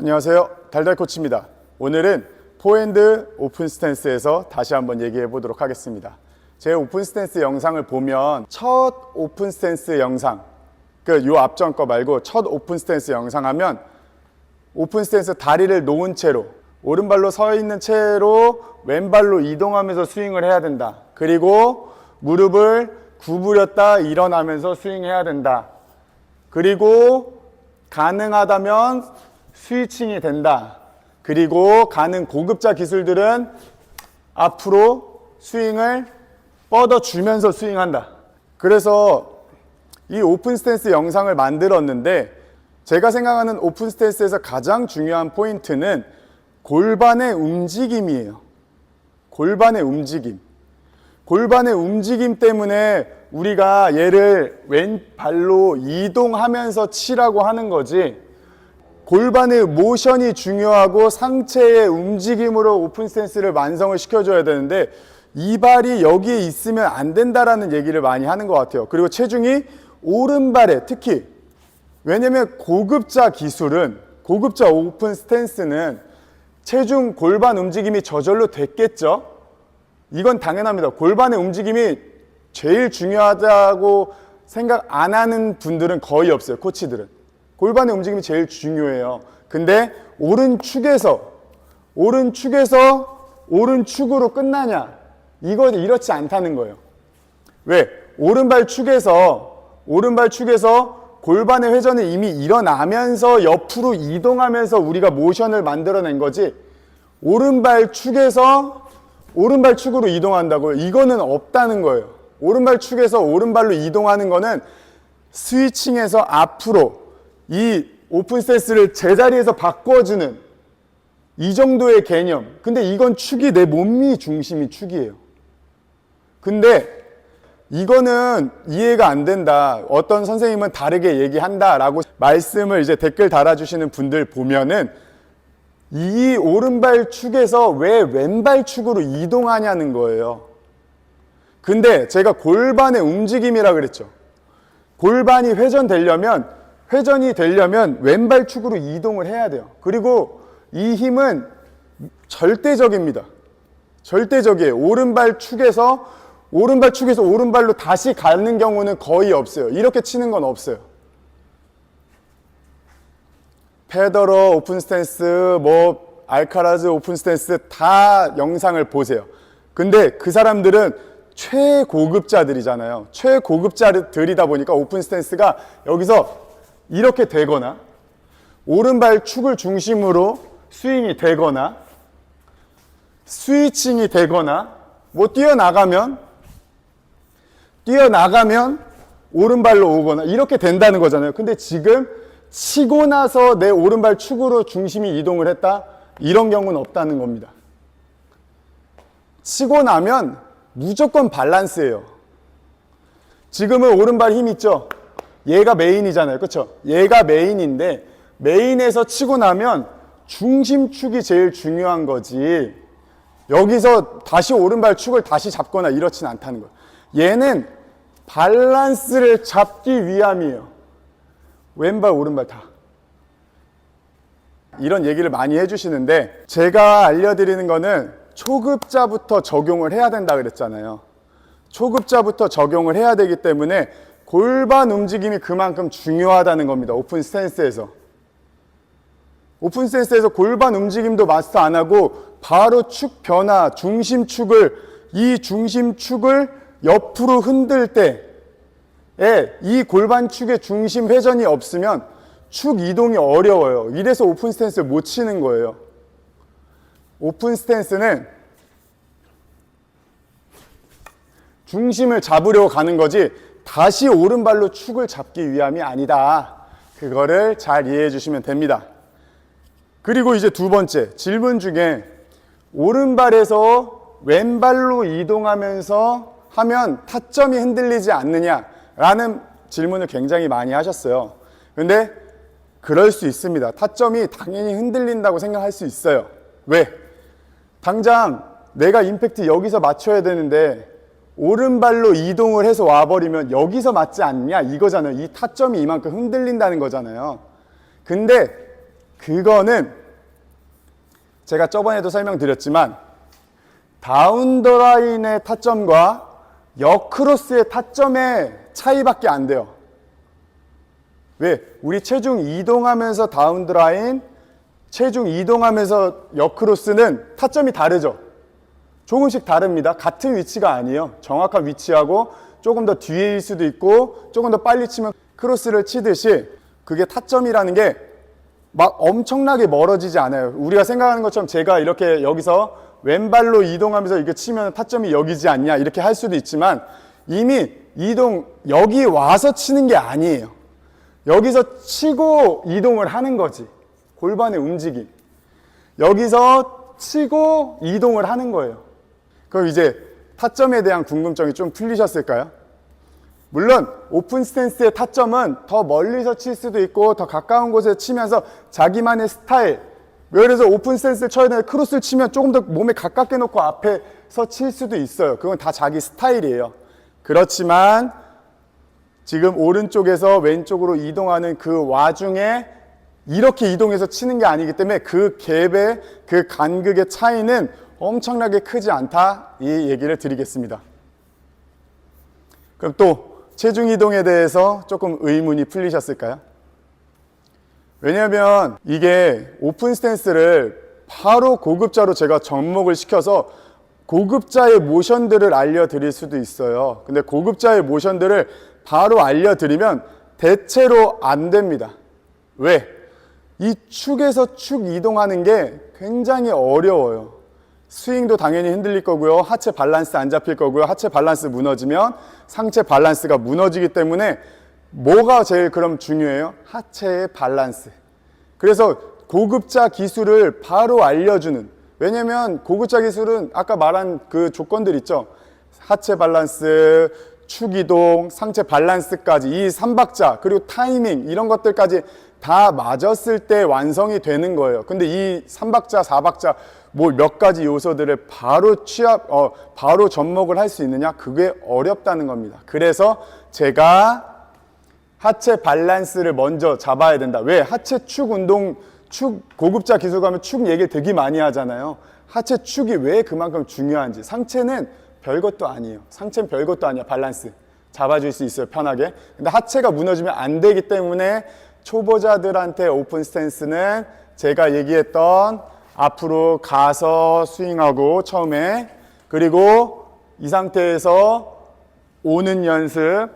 안녕하세요. 달달코치입니다. 오늘은 포핸드 오픈 스탠스에서 다시 한번 얘기해 보도록 하겠습니다. 제 오픈 스탠스 영상을 보면 첫 오픈 스탠스 영상, 요 앞전 거 말고 첫 오픈 스탠스 영상 하면 오픈 스탠스 다리를 놓은 채로 오른발로 서 있는 채로 왼발로 이동하면서 스윙을 해야 된다. 그리고 무릎을 구부렸다 일어나면서 스윙해야 된다. 그리고 가능하다면 스위칭이 된다. 그리고 가는 고급자 기술들은 앞으로 스윙을 뻗어주면서 스윙한다. 그래서 이 오픈 스탠스 영상을 만들었는데 제가 생각하는 오픈 스탠스에서 가장 중요한 포인트는 골반의 움직임이에요. 골반의 움직임. 골반의 움직임 때문에 우리가 얘를 왼발로 이동하면서 치라고 하는 거지, 골반의 모션이 중요하고 상체의 움직임으로 오픈 스탠스를 완성을 시켜줘야 되는데 이 발이 여기에 있으면 안 된다라는 얘기를 많이 하는 것 같아요. 그리고 체중이 오른발에, 특히 왜냐면 고급자 기술은, 고급자 오픈 스탠스는 체중 골반 움직임이 저절로 됐겠죠. 이건 당연합니다. 골반의 움직임이 제일 중요하다고 생각 안 하는 분들은 거의 없어요. 코치들은 골반의 움직임이 제일 중요해요. 근데 오른축에서 오른축으로 끝나냐? 이렇지 않다는 거예요. 왜? 오른발 축에서 골반의 회전이 이미 일어나면서 옆으로 이동하면서 우리가 모션을 만들어낸 거지, 오른발 축에서 오른발 축으로 이동한다고요? 이거는 없다는 거예요. 오른발 축에서 오른발로 이동하는 거는 스위칭에서 앞으로 이 오픈 스탠스를 제자리에서 바꿔주는 이 정도의 개념. 근데 이건 축이, 내 몸이 중심이 축이에요. 근데 이거는 이해가 안 된다, 어떤 선생님은 다르게 얘기한다 라고 말씀을 이제 댓글 달아주시는 분들 보면은 이 오른발 축에서 왜 왼발 축으로 이동하냐는 거예요. 근데 제가 골반의 움직임이라 그랬죠. 골반이 회전이 되려면 왼발 축으로 이동을 해야 돼요. 그리고 이 힘은 절대적입니다. 절대적이에요. 오른발 축에서 오른발로 다시 가는 경우는 거의 없어요. 이렇게 치는 건 없어요. 페더러 오픈 스탠스, 알카라즈 오픈 스탠스 다 영상을 보세요. 근데 그 사람들은 최고급자들이잖아요. 최고급자들이다 보니까 오픈 스탠스가 여기서 이렇게 되거나 오른발 축을 중심으로 스윙이 되거나 스위칭이 되거나 뛰어나가면 오른발로 오거나 이렇게 된다는 거잖아요. 근데 지금 치고 나서 내 오른발 축으로 중심이 이동을 했다? 이런 경우는 없다는 겁니다. 치고 나면 무조건 밸런스예요. 지금은 오른발 힘 있죠? 얘가 메인이잖아요. 그렇죠? 얘가 메인인데 메인에서 치고 나면 중심축이 제일 중요한 거지, 여기서 다시 오른발 축을 다시 잡거나 이렇진 않다는 거예요. 얘는 밸런스를 잡기 위함이에요. 왼발 오른발 다. 이런 얘기를 많이 해주시는데 제가 알려드리는 거는 초급자부터 적용을 해야 된다 그랬잖아요. 초급자부터 적용을 해야 되기 때문에 골반 움직임이 그만큼 중요하다는 겁니다. 오픈 스탠스에서 골반 움직임도 마스터 안 하고 바로 축 변화, 이 중심축을 옆으로 흔들 때에 이 골반 축의 중심 회전이 없으면 축 이동이 어려워요. 이래서 오픈 스탠스를 못 치는 거예요. 오픈 스탠스는 중심을 잡으려고 가는 거지 다시 오른발로 축을 잡기 위함이 아니다. 그거를 잘 이해해 주시면 됩니다. 그리고 이제 두 번째 질문 중에 오른발에서 왼발로 이동하면서 하면 타점이 흔들리지 않느냐라는 질문을 굉장히 많이 하셨어요. 근데 그럴 수 있습니다. 타점이 당연히 흔들린다고 생각할 수 있어요. 왜? 당장 내가 임팩트 여기서 맞춰야 되는데 오른발로 이동을 해서 와버리면 여기서 맞지 않냐 이거잖아요. 이 타점이 이만큼 흔들린다는 거잖아요. 근데 그거는 제가 저번에도 설명드렸지만 다운더라인의 타점과 역크로스의 타점의 차이밖에 안 돼요. 왜? 우리 체중 이동하면서 다운더라인, 체중 이동하면서 역크로스는 타점이 다르죠. 조금씩 다릅니다. 같은 위치가 아니에요. 정확한 위치하고 조금 더 뒤에일 수도 있고 조금 더 빨리 치면 크로스를 치듯이 그게 타점이라는 게 막 엄청나게 멀어지지 않아요. 우리가 생각하는 것처럼 제가 이렇게 여기서 왼발로 이동하면서 이렇게 치면 타점이 여기지 않냐 이렇게 할 수도 있지만 이미 여기 와서 치는 게 아니에요. 여기서 치고 이동을 하는 거지. 골반의 움직임. 여기서 치고 이동을 하는 거예요. 그럼 이제 타점에 대한 궁금증이 좀 풀리셨을까요? 물론 오픈 스탠스의 타점은 더 멀리서 칠 수도 있고 더 가까운 곳에 치면서 자기만의 스타일, 예를 들어서 오픈 스탠스를 쳐야 되는데 크로스를 치면 조금 더 몸에 가깝게 놓고 앞에서 칠 수도 있어요. 그건 다 자기 스타일이에요. 그렇지만 지금 오른쪽에서 왼쪽으로 이동하는 그 와중에 이렇게 이동해서 치는 게 아니기 때문에 그 갭의 그 간극의 차이는 엄청나게 크지 않다, 이 얘기를 드리겠습니다. 그럼 또 체중 이동에 대해서 조금 의문이 풀리셨을까요? 왜냐하면 이게 오픈 스탠스를 바로 고급자로 제가 접목을 시켜서 고급자의 모션들을 알려드릴 수도 있어요. 근데 고급자의 모션들을 바로 알려드리면 대체로 안 됩니다. 왜? 이 축에서 축 이동하는 게 굉장히 어려워요. 스윙도 당연히 흔들릴 거고요. 하체 밸런스 안 잡힐 거고요. 하체 밸런스 무너지면 상체 밸런스가 무너지기 때문에 뭐가 제일 그럼 중요해요? 하체의 밸런스. 그래서 고급자 기술을 바로 알려주는, 왜냐면 고급자 기술은 아까 말한 그 조건들 있죠. 하체 밸런스, 축 이동, 상체 밸런스까지 이 3박자 그리고 타이밍 이런 것들까지 다 맞았을 때 완성이 되는 거예요. 근데 이 3박자, 4박자 뭐 몇 가지 요소들을 바로 접목을 할 수 있느냐? 그게 어렵다는 겁니다. 그래서 제가 하체 밸런스를 먼저 잡아야 된다. 왜? 하체 축 운동, 고급자 기술 가면 축 얘기 되게 많이 하잖아요. 하체 축이 왜 그만큼 중요한지. 상체는 별것도 아니에요. 상체는 별것도 아니야. 밸런스 잡아줄 수 있어요, 편하게. 근데 하체가 무너지면 안 되기 때문에 초보자들한테 오픈 스탠스는 제가 얘기했던 앞으로 가서 스윙하고 처음에, 그리고 이 상태에서 오는 연습,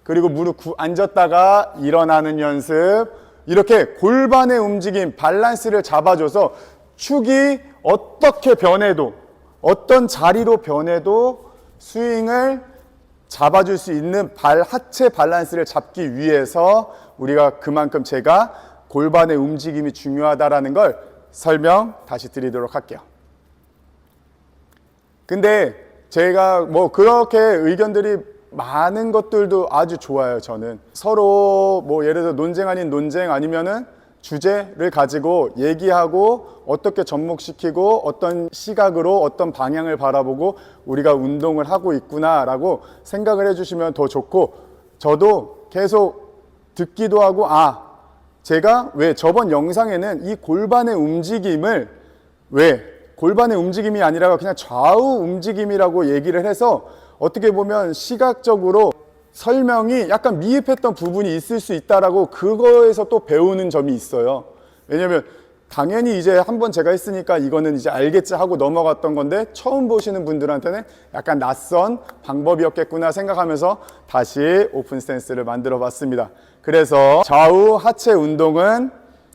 그리고 무릎 앉았다가 일어나는 연습, 이렇게 골반의 움직임, 밸런스를 잡아줘서 축이 어떻게 변해도, 어떤 자리로 변해도 스윙을 잡아줄 수 있는 하체 밸런스를 잡기 위해서 우리가 그만큼 제가 골반의 움직임이 중요하다라는 걸 설명 다시 드리도록 할게요. 근데 제가 뭐 그렇게 의견들이 많은 것들도 아주 좋아요. 저는 서로 뭐 예를 들어 논쟁 아닌 논쟁 아니면은 주제를 가지고 얘기하고 어떻게 접목시키고 어떤 시각으로 어떤 방향을 바라보고 우리가 운동을 하고 있구나라고 생각을 해주시면 더 좋고, 저도 계속 듣기도 하고, 제가 왜 저번 영상에는 이 골반의 움직임을 왜 골반의 움직임이 아니라 그냥 좌우 움직임이라고 얘기를 해서 어떻게 보면 시각적으로 설명이 약간 미흡했던 부분이 있을 수 있다라고 그거에서 또 배우는 점이 있어요. 왜냐면 당연히 이제 한번 제가 했으니까 이거는 이제 알겠지 하고 넘어갔던 건데 처음 보시는 분들한테는 약간 낯선 방법이었겠구나 생각하면서 다시 오픈 스탠스를 만들어 봤습니다. 그래서 좌우 하체 운동은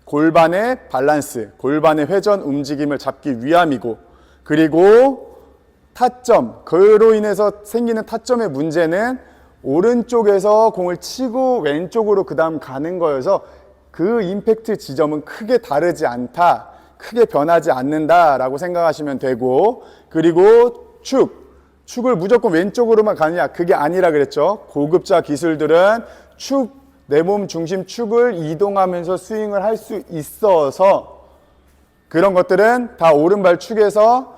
골반의 밸런스, 골반의 회전 움직임을 잡기 위함이고, 그리고 타점, 그로 인해서 생기는 타점의 문제는 오른쪽에서 공을 치고 왼쪽으로 그 다음 가는 거여서 그 임팩트 지점은 크게 다르지 않다, 크게 변하지 않는다라고 생각하시면 되고, 그리고 축을 무조건 왼쪽으로만 가느냐, 그게 아니라 그랬죠. 고급자 기술들은 내 몸 중심 축을 이동하면서 스윙을 할 수 있어서 그런 것들은 다 오른발 축에서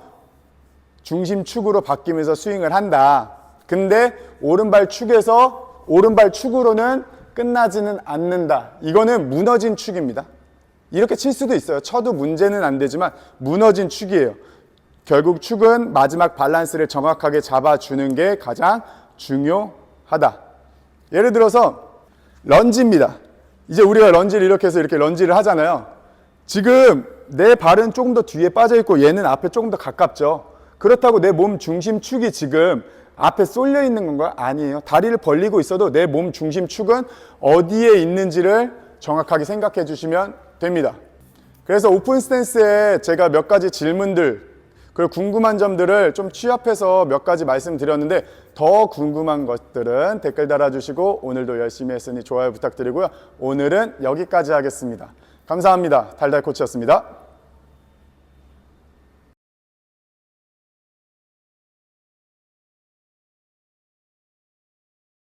중심 축으로 바뀌면서 스윙을 한다. 근데 오른발 축에서 오른발 축으로는 끝나지는 않는다. 이거는 무너진 축입니다. 이렇게 칠 수도 있어요. 쳐도 문제는 안 되지만 무너진 축이에요. 결국 축은 마지막 밸런스를 정확하게 잡아주는 게 가장 중요하다. 예를 들어서 런지입니다. 이제 우리가 런지를 이렇게 해서 이렇게 런지를 하잖아요. 지금 내 발은 조금 더 뒤에 빠져 있고 얘는 앞에 조금 더 가깝죠. 그렇다고 내 몸 중심축이 지금 앞에 쏠려 있는 건가요? 아니에요. 다리를 벌리고 있어도 내 몸 중심축은 어디에 있는지를 정확하게 생각해 주시면 됩니다. 그래서 오픈 스탠스에 제가 몇 가지 질문들 그리고 궁금한 점들을 좀 취합해서 몇 가지 말씀드렸는데 더 궁금한 것들은 댓글 달아주시고 오늘도 열심히 했으니 좋아요 부탁드리고요. 오늘은 여기까지 하겠습니다. 감사합니다. 달달코치였습니다.